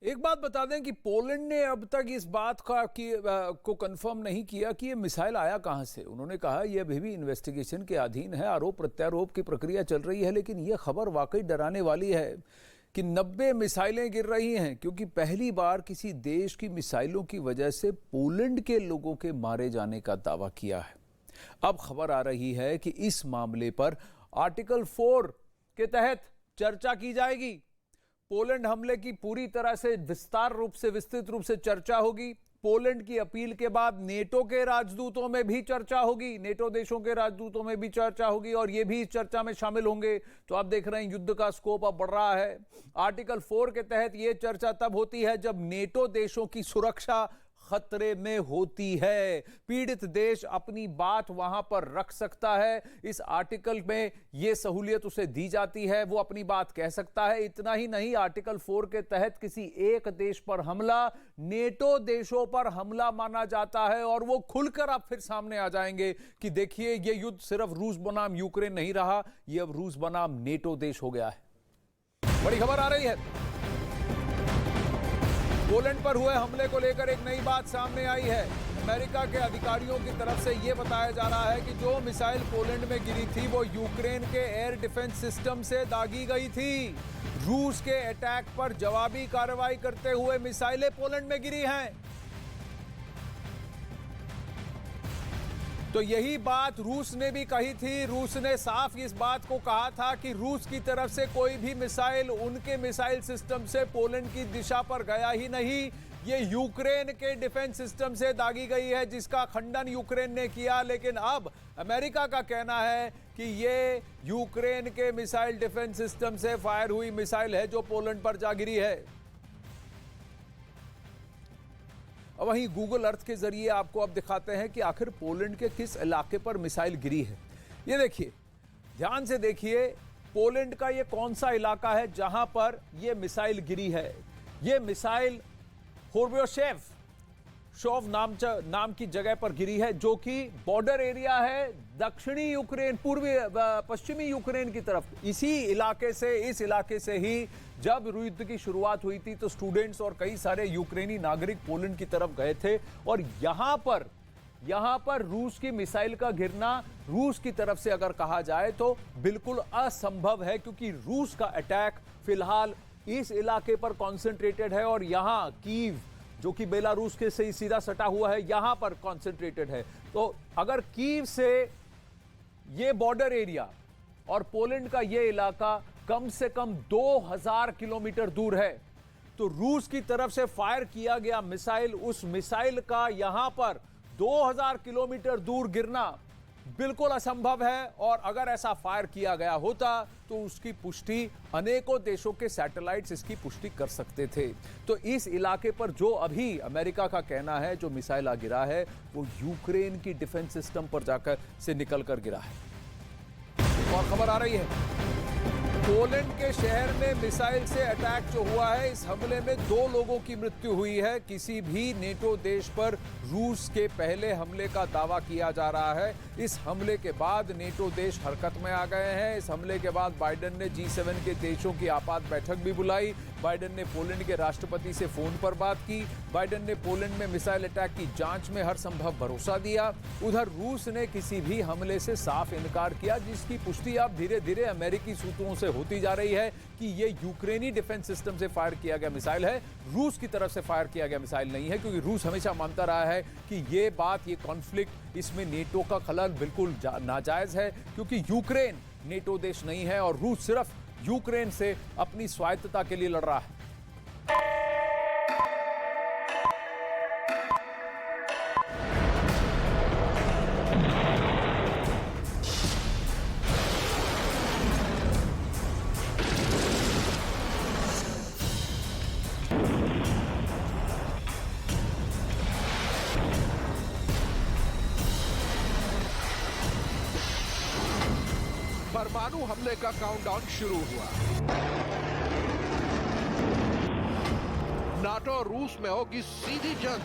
एक बात बता दें कि पोलैंड ने अब तक इस बात को कंफर्म नहीं किया कि ये मिसाइल आया कहां से। उन्होंने कहा यह अभी भी इन्वेस्टिगेशन के अधीन है, आरोप प्रत्यारोप की प्रक्रिया चल रही है। लेकिन यह खबर वाकई डराने वाली है कि 90 मिसाइलें गिर रही हैं, क्योंकि पहली बार किसी देश की मिसाइलों की वजह से पोलैंड के लोगों के मारे जाने का दावा किया है। अब खबर आ रही है कि इस मामले पर आर्टिकल 4 के तहत चर्चा की जाएगी। पोलैंड हमले की पूरी तरह से विस्तृत रूप से चर्चा होगी। पोलैंड की अपील के बाद नेटो के राजदूतों में भी चर्चा होगी, नेटो देशों के राजदूतों में भी चर्चा होगी और ये भी इस चर्चा में शामिल होंगे। तो आप देख रहे हैं युद्ध का स्कोप अब बढ़ रहा है। आर्टिकल 4 के तहत यह चर्चा तब होती है जब नेटो देशों की सुरक्षा खतरे में होती है। पीड़ित देश अपनी बात वहां पर रख सकता है। इस आर्टिकल में यह सहूलियत उसे दी जाती है, वो अपनी बात कह सकता है। इतना ही नहीं, आर्टिकल 4 के तहत किसी एक देश पर हमला नेटो देशों पर हमला माना जाता है और वो खुलकर आप फिर सामने आ जाएंगे कि देखिए ये युद्ध सिर्फ रूस बनाम यूक्रेन नहीं रहा, ये अब रूस बनाम नेटो देश हो गया है। बड़ी खबर आ रही है। पोलैंड पर हुए हमले को लेकर एक नई बात सामने आई है। अमेरिका के अधिकारियों की तरफ से यह बताया जा रहा है कि जो मिसाइल पोलैंड में गिरी थी वो यूक्रेन के एयर डिफेंस सिस्टम से दागी गई थी। रूस के अटैक पर जवाबी कार्रवाई करते हुए मिसाइलें पोलैंड में गिरी हैं। तो यही बात रूस ने भी कही थी। रूस ने साफ इस बात को कहा था कि रूस की तरफ से कोई भी मिसाइल उनके मिसाइल सिस्टम से पोलैंड की दिशा पर गया ही नहीं, ये यूक्रेन के डिफेंस सिस्टम से दागी गई है, जिसका खंडन यूक्रेन ने किया। लेकिन अब अमेरिका का कहना है कि ये यूक्रेन के मिसाइल डिफेंस सिस्टम से फायर हुई मिसाइल है जो पोलैंड पर जा गिरी है। अब वहीं गूगल अर्थ के जरिए आपको अब दिखाते हैं कि आखिर पोलैंड के किस इलाके पर मिसाइल गिरी है। ये देखिए, ध्यान से देखिए, पोलैंड का ये कौन सा इलाका है जहां पर ये मिसाइल गिरी है। ये मिसाइल शोव नाम की जगह पर गिरी है, जो कि बॉर्डर एरिया है दक्षिणी यूक्रेन, पश्चिमी यूक्रेन की तरफ। इस इलाके से ही जब युद्ध की शुरुआत हुई थी तो स्टूडेंट्स और कई सारे यूक्रेनी नागरिक पोलैंड की तरफ गए थे और यहां पर रूस की मिसाइल का गिरना रूस की तरफ से अगर कहा जाए तो बिल्कुल असंभव है, क्योंकि रूस का अटैक फिलहाल इस इलाके पर कॉन्सेंट्रेटेड है और यहां कीव, जो कि बेलारूस के से सीधा सटा हुआ है, यहां पर कॉन्सेंट्रेटेड है। तो अगर कीव से ये बॉर्डर एरिया और पोलैंड का ये इलाका कम से कम 2000 किलोमीटर दूर है, तो रूस की तरफ से फायर किया गया मिसाइल, उस मिसाइल का यहां पर 2000 किलोमीटर दूर गिरना बिल्कुल असंभव है। और अगर ऐसा फायर किया गया होता तो उसकी पुष्टि अनेकों देशों के सैटेलाइट्स इसकी पुष्टि कर सकते थे। तो इस इलाके पर जो अभी अमेरिका का कहना है जो मिसाइल आ गिरा है वो यूक्रेन की डिफेंस सिस्टम पर जाकर से निकलकर गिरा है। और खबर आ रही है, पोलैंड के शहर में मिसाइल से अटैक जो हुआ है, इस हमले में 2 लोगों की मृत्यु हुई है। किसी भी नेटो देश पर रूस के पहले हमले का दावा किया जा रहा है। इस हमले के बाद नेटो देश हरकत में आ गए हैं। इस हमले के बाद बाइडेन ने G7 के देशों की आपात बैठक भी बुलाई। बाइडेन ने पोलैंड के राष्ट्रपति से फोन पर बात की। बाइडेन ने पोलैंड में मिसाइल अटैक की जांच में हर संभव भरोसा दिया। उधर रूस ने किसी भी हमले से साफ इनकार किया, जिसकी पुष्टि अब धीरे धीरे अमेरिकी सूत्रों से होती जा रही है कि यह यूक्रेनी डिफेंस सिस्टम से फायर किया गया मिसाइल है, रूस की तरफ से फायर किया गया मिसाइल नहीं है। क्योंकि रूस हमेशा मानता रहा है कि ये कॉन्फ्लिक्ट, इसमें नेटो का खलल बिल्कुल नाजायज है, क्योंकि यूक्रेन नेटो देश नहीं है और रूस सिर्फ यूक्रेन से अपनी स्वायत्तता के लिए लड़ रहा है। परमाणु हमले का काउंटडाउन शुरू हुआ। नाटो और रूस में होगी सीधी जंग।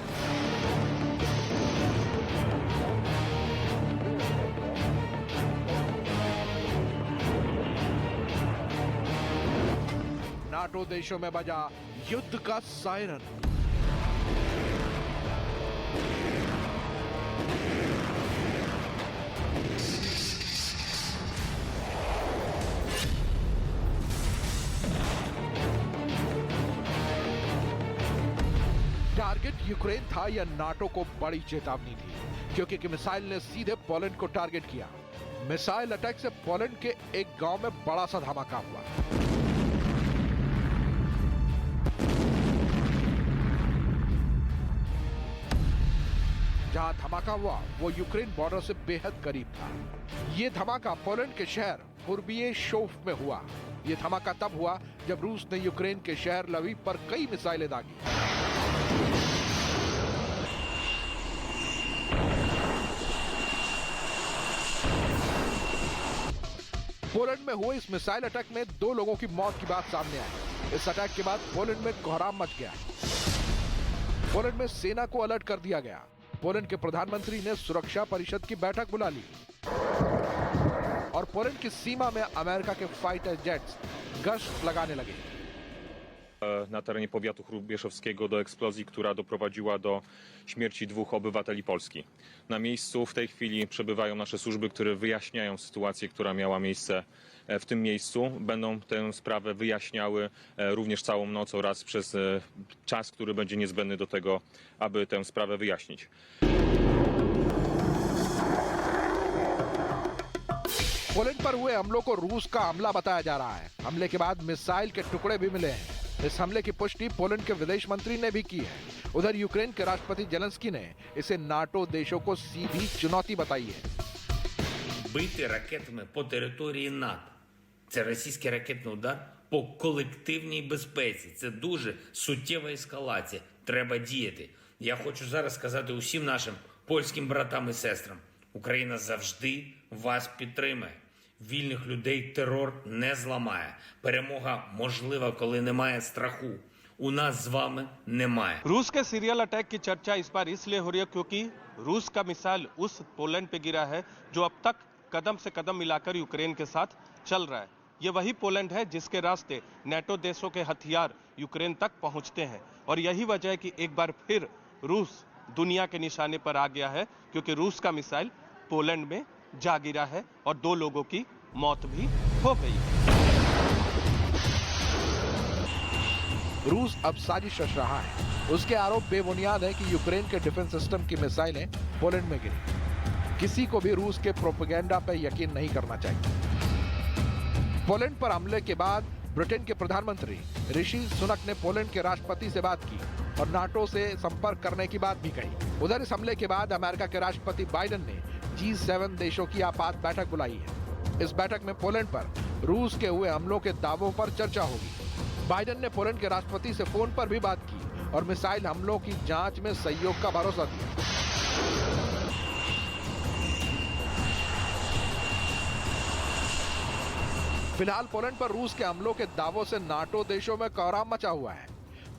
नाटो देशों में बजा युद्ध का सायरन। टारगेट यूक्रेन था या नाटो को बड़ी चेतावनी थी, क्योंकि मिसाइल ने सीधे पोलैंड को टारगेट किया। मिसाइल अटैक से पोलैंड के एक गांव में बड़ा सा धमाका हुआ। जहां धमाका हुआ वो यूक्रेन बॉर्डर से बेहद करीब था। ये धमाका पोलैंड के शहर बुर्बियेशोव में हुआ। ये धमाका तब हुआ जब रूस ने यूक्रेन के शहर लवीव पर कई मिसाइलें दागी। पोलैंड में हुए इस मिसाइल अटैक में 2 लोगों की मौत की बात सामने आई। इस अटैक के बाद पोलैंड में कोहराम मच गया। पोलैंड में सेना को अलर्ट कर दिया गया। पोलैंड के प्रधानमंत्री ने सुरक्षा परिषद की बैठक बुला ली और पोलैंड की सीमा में अमेरिका के फाइटर जेट्स गश्त लगाने लगे। Na terenie powiatu chrubieszowskiego do eksplozji, która doprowadziła do śmierci 2 obywateli Polski. Na miejscu w tej chwili przebywają nasze służby, które wyjaśniają sytuację, która miała miejsce w tym miejscu. Będą tę sprawę wyjaśniały również całą noc oraz przez czas, który będzie niezbędny do tego, aby tę sprawę wyjaśnić. Poland पर हुए हमलों को रूस का हमला बताया जा रहा है। हमले के बाद मिसाइल के टुकड़े भी मिले हैं। इस हमले की पुष्टि पोलैंड के विदेश मंत्री ने भी की है। उधर यूक्रेन के राष्ट्रपति जेलेंस्की ने इसे नाटो देशों को सीधी चुनौती बताई है। Бити ракетами по території НАТО. Це російський ракетний удар по колективній безпеці. Це дуже суттєва ескалація. Треба діяти. Я хочу зараз сказати усім нашим польським братам і сестрам. Україна завжди вас підтримає. Вільних людей терор не зламає. Перемога можлива, коли немає страху. У нас з вами немає. रूस के सीरियल अटैक की चर्चा इस बार इसलिए हो रही है क्योंकि रूस का मिसाइल उस पोलैंड पे गिरा है जो अब तक कदम से कदम मिलाकर यूक्रेन के साथ चल रहा है। ये वही पोलैंड है जिसके रास्ते नाटो देशों के हथियार यूक्रेन तक पहुंचते हैं और यही वजह है कि एक बार फिर रूस दुनिया के निशाने पर आ गया है क्योंकि रूस का मिसाइल पोलैंड में जा गिरा है और 2 लोगों की मौत भी हो गई है। रूस अब साजिश रच रहा है। उसके आरोप बेबुनियाद है कि यूक्रेन के डिफेंस सिस्टम की मिसाइलें पोलैंड में गिरी। किसी को भी रूस के प्रोपेगेंडा पर यकीन नहीं करना चाहिए। पोलैंड पर हमले के बाद ब्रिटेन के प्रधानमंत्री ऋषि सुनक ने पोलैंड के राष्ट्रपति से बात की और नाटो से संपर्क करने की बात भी कही। उधर इस हमले के बाद अमेरिका के राष्ट्रपति बाइडेन ने G7 देशों की आपात बैठक बुलाई है। इस बैठक में पोलैंड पर रूस के हुए हमलों के दावों पर चर्चा होगी। बाइडेन ने पोलैंड के राष्ट्रपति से फोन पर भी बात की और मिसाइल हमलों की जांच में सहयोग का भरोसा दिया। फिलहाल पोलैंड पर रूस के हमलों के दावों से नाटो देशों में कोहराम मचा हुआ है।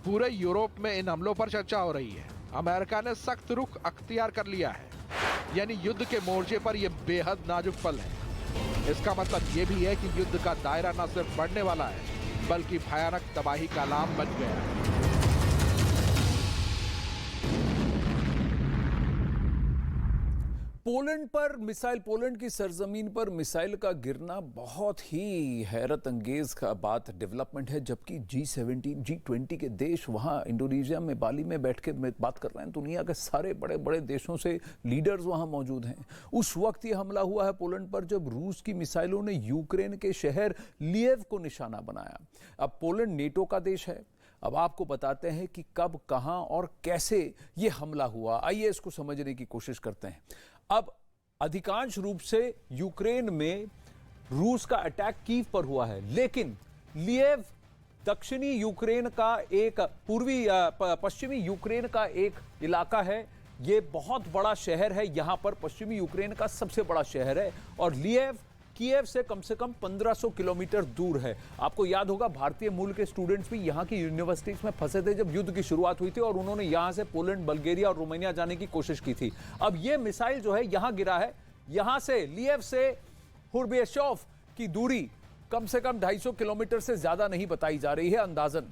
पूरे यूरोप में इन हमलों पर चर्चा हो रही है। अमेरिका ने सख्त रुख अख्तियार कर लिया है, यानी युद्ध के मोर्चे पर यह बेहद नाजुक पल है। इसका मतलब यह भी है कि युद्ध का दायरा न सिर्फ बढ़ने वाला है बल्कि भयानक तबाही का अलार्म बज गया है। पोलैंड पर मिसाइल, पोलैंड की सरजमीन पर मिसाइल का गिरना बहुत ही हैरत अंगेज का बात डेवलपमेंट है, जबकि G20 के देश वहां इंडोनेशिया में बाली में बैठ के बात कर रहे हैं। दुनिया के सारे बड़े बड़े देशों से लीडर्स वहां मौजूद हैं। उस वक्त ये हमला हुआ है पोलैंड पर जब रूस की मिसाइलों ने यूक्रेन के शहर लिएव को निशाना बनाया। अब पोलैंड नेटो का देश है। अब आपको बताते हैं कि कब, कहां और कैसे ये हमला हुआ। आइए इसको समझने की कोशिश करते हैं। अब अधिकांश रूप से यूक्रेन में रूस का अटैक कीव पर हुआ है, लेकिन लिएव दक्षिणी यूक्रेन का एक पश्चिमी यूक्रेन का एक इलाका है। ये बहुत बड़ा शहर है, यहां पर पश्चिमी यूक्रेन का सबसे बड़ा शहर है और लिएव कीव से कम 1500 किलोमीटर दूर है। आपको याद होगा भारतीय मूल के स्टूडेंट्स भी यहाँ की यूनिवर्सिटीज में फंसे थे जब युद्ध की शुरुआत हुई थी और उन्होंने यहाँ से पोलैंड, बल्गेरिया और रोमानिया जाने की कोशिश की थी। अब ये मिसाइल जो है यहाँ गिरा है। यहाँ से लिएव से हुर्बियशोव की दूरी कम से कम 250 किलोमीटर से ज्यादा नहीं बताई जा रही है अंदाजन।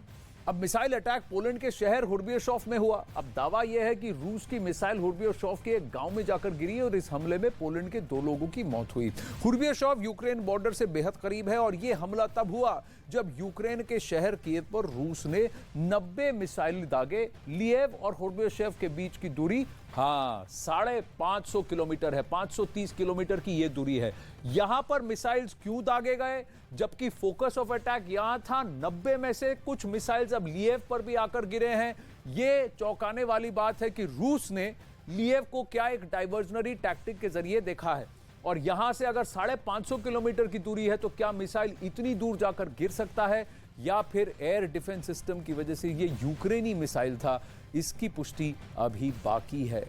अब मिसाइल अटैक पोलैंड के शहर हुर्बियशॉफ में हुआ। अब दावा यह है कि रूस की मिसाइल हुर्बियशॉफ के एक गांव में जाकर गिरी और इस हमले में पोलैंड के 2 लोगों की मौत हुई। हुर्बियशॉफ यूक्रेन बॉर्डर से बेहद करीब है और यह हमला तब हुआ जब यूक्रेन के शहर कीव पर रूस ने 90 मिसाइल दागे। लिएव और हुर्बियशॉफ के बीच की दूरी 550 किलोमीटर है, 530 किलोमीटर की यह दूरी है। यहां पर मिसाइल्स क्यों दागे गए जबकि फोकस ऑफ अटैक यहां था? 90 में से कुछ मिसाइल्स अब लिएव पर भी आकर गिरे हैं। यह चौंकाने वाली बात है कि रूस ने लिएव को क्या एक डाइवर्जनरी टैक्टिक के जरिए देखा है और यहां से अगर 550 किलोमीटर की दूरी है तो क्या मिसाइल इतनी दूर जाकर गिर सकता है या फिर एयर डिफेंस सिस्टम की वजह से यह यूक्रेनी मिसाइल था? इसकी पुष्टि अभी बाकी है।